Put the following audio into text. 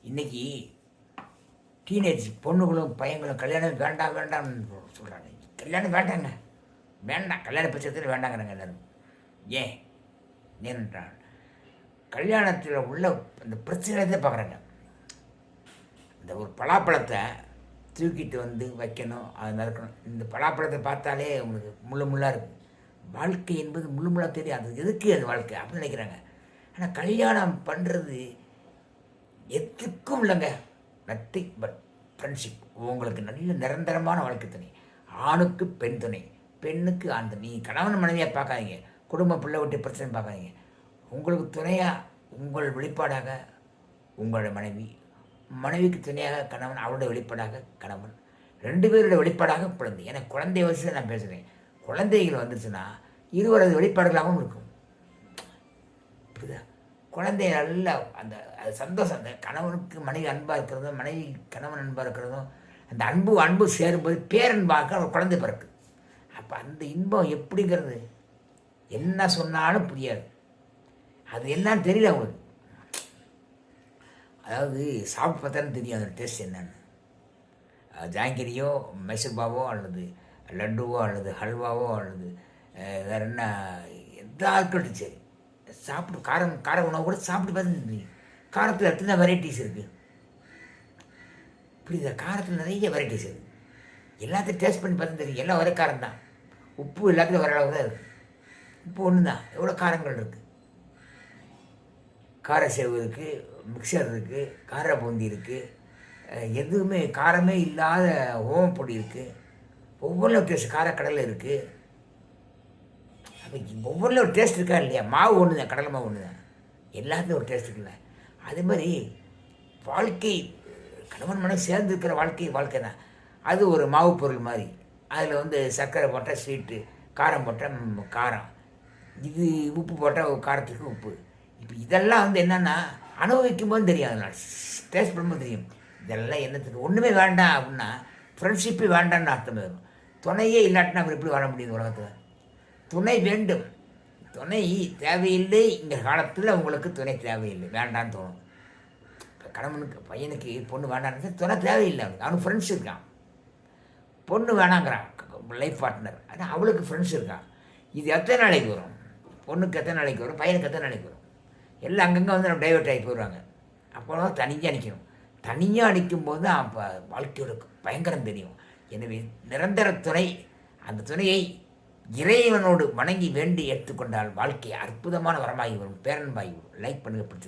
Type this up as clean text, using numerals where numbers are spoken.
இன்றைக்கி டீனேஜ் பொண்ணுகளும் பையங்களும் கல்யாணம் வேண்டாம் வேண்டாம்னு சொல்கிறாங்க. கல்யாணம் வேண்டாங்க, வேண்டாம், கல்யாண பட்சத்தில் வேண்டாங்கிறாங்க எல்லோரும். ஏன் ஏனென்றால் கல்யாணத்தில் உள்ள அந்த பிரச்சனையை தான் பார்க்குறாங்க. இந்த ஒரு பலாப்பழத்தை தூக்கிட்டு வந்து வைக்கணும், அது நறுக்கணும். இந்த பலாப்பழத்தை பார்த்தாலே உங்களுக்கு முள்ளு முள்ளாக இருக்குது. வாழ்க்கை என்பது முள்ளு முள்ளாக தெரியும், அது எதுக்கு அது வாழ்க்கை அப்படின்னு நினைக்கிறாங்க. ஆனால் கல்யாணம் பண்ணுறது எதுக்கும் இல்லைங்க, நத்திங் பட் ஃப்ரெண்ட்ஷிப். உங்களுக்கு நல்ல நிரந்தரமான வாழ்க்கை துணை. ஆணுக்கு பெண் துணை, பெண்ணுக்கு ஆண் துணை. நீங்கள் கணவன் மனைவியாக பார்க்காதீங்க, குடும்ப பிள்ளை விட்டு பிரச்சனை பார்க்காதீங்க. உங்களுக்கு துணையாக உங்கள் வெளிப்பாடாக உங்களோட மனைவி, மனைவிக்கு துணையாக கணவன், அவருடைய வெளிப்பாடாக கணவன், 2 பேரோட வெளிப்பாடாக குழந்தை. ஏன்னா குழந்தை வயசில் நான் பேசுகிறேன். குழந்தைகள் வந்துச்சுன்னா இருவரது வெளிப்பாடுகளாகவும் இருக்கும். புரியுதா? குழந்தை நல்ல அந்த அது சந்தோஷம். அந்த கணவனுக்கு மனைவி அன்பாக இருக்கிறதும், மனைவி கணவன் அன்பாக இருக்கிறதும், அந்த அன்பு சேரும்போது பேரன்பாக ஒரு குழந்தை பிறக்கு. அப்போ அந்த இன்பம் எப்படிங்கிறது என்ன சொன்னாலும் புரியாது. அது என்னன்னு தெரியல அவங்களுக்கு. அதாவது சாப்பிட்டு பார்த்தாலும் தெரியும் அதோட டேஸ்ட் என்னன்னு. ஜாங்கிரியோ மைசூர்பாவோ அல்லது லட்டுவோ அல்லது ஹல்வாவோ அல்லது வேறு என்ன எதாக இருக்கட்டும் சரி, சாப்பிட்டு கார உணவு கூட சாப்பிட்டு பார்த்து தெரியும். காரத்தில் எத்தனை வெரைட்டிஸ் இருக்குது, புரியுதா? காரத்தில் நிறைய வெரைட்டிஸ் இருக்குது. எல்லாத்தையும் டேஸ்ட் பண்ணி பார்த்து தெரியும். எல்லாம் ஒரே காரம் தான். உப்பு எல்லாத்துலையும் வர அளவு தான் இருக்குது. உப்பு ஒன்று தான், எவ்வளோ காரங்கள் இருக்குது. கார சேவு இருக்குது, மிக்சர் இருக்குது, கார பூந்தி இருக்குது, எதுவுமே காரமே இல்லாத ஓமப்பொடி இருக்குது, ஒவ்வொன்றும் டேஸ்ட். காரக்கடலை இருக்குது. அப்போ ஒவ்வொன்றும் ஒரு டேஸ்ட் இருக்கா இல்லையா? மாவு ஒன்று தான், கடலை மாவு ஒன்று தான், எல்லாத்துலேயும் ஒரு டேஸ்ட் இருக்குல்ல. அதே மாதிரி வாழ்க்கை, கணவன் மனைவி சேர்ந்து இருக்கிற வாழ்க்கை தான். அது ஒரு மாவு பொருள் மாதிரி. அதில் வந்து சர்க்கரை போட்டால் ஸ்வீட்டு, காரம் போட்டால் காரம், இது உப்பு போட்டால் காரத்துக்கு உப்பு. இப்போ இதெல்லாம் வந்து என்னென்னா அனுபவிக்கும் போது தெரியும், அதனால் டேஸ்ட் பண்ணும்போது தெரியும். இதெல்லாம் என்னத்துக்கு ஒன்றுமே வேண்டாம் அப்படின்னா ஃப்ரெண்ட்ஷிப்பே வேண்டாம்னு அர்த்தம் வரும். துணையே இல்லாட்டினா அவர் எப்படி வாழ முடியுது உலகத்தில்? துணை வேண்டும். துணை தேவையில்லை. இந்த காலத்தில் உங்களுக்கு துணை தேவையில்லை, வேண்டான்னு தோணும். இப்போ கணவனுக்கு பையனுக்கு பொண்ணு வேண்டான்னு துணை தேவையில்லை. அவனுக்கு ஃப்ரெண்ட்ஸ் இருக்கான். பொண்ணு வேணாங்கிறான் லைஃப் பார்ட்னர், ஆனால் அவளுக்கு ஃப்ரெண்ட்ஸ் இருக்கான். இது எத்தனை நாளைக்கு வரும்? பொண்ணுக்கு எத்தனை நாளைக்கு வரும்? பையனுக்கு எத்தனை நாளைக்கு வரும்? எல்லாம் அங்கங்கே வந்து நம்ம டைவெர்ட் ஆகி போயிடுவாங்க. அப்போ தான் தனியாக நிற்கணும். தனியாக நிற்கும்போது தான் அப்போ வாழ்க்கையோட பயங்கரம் தெரியும். எனவே நிரந்தர துணை, அந்த துணையை இறைவனோடு வணங்கி வேண்டி எடுத்துக்கொண்டால் வாழ்க்கை அற்புதமான வரமாகி வரும், பேரன்பாகி வரும். லைக் பண்ணுங்க, பிடிச்சது.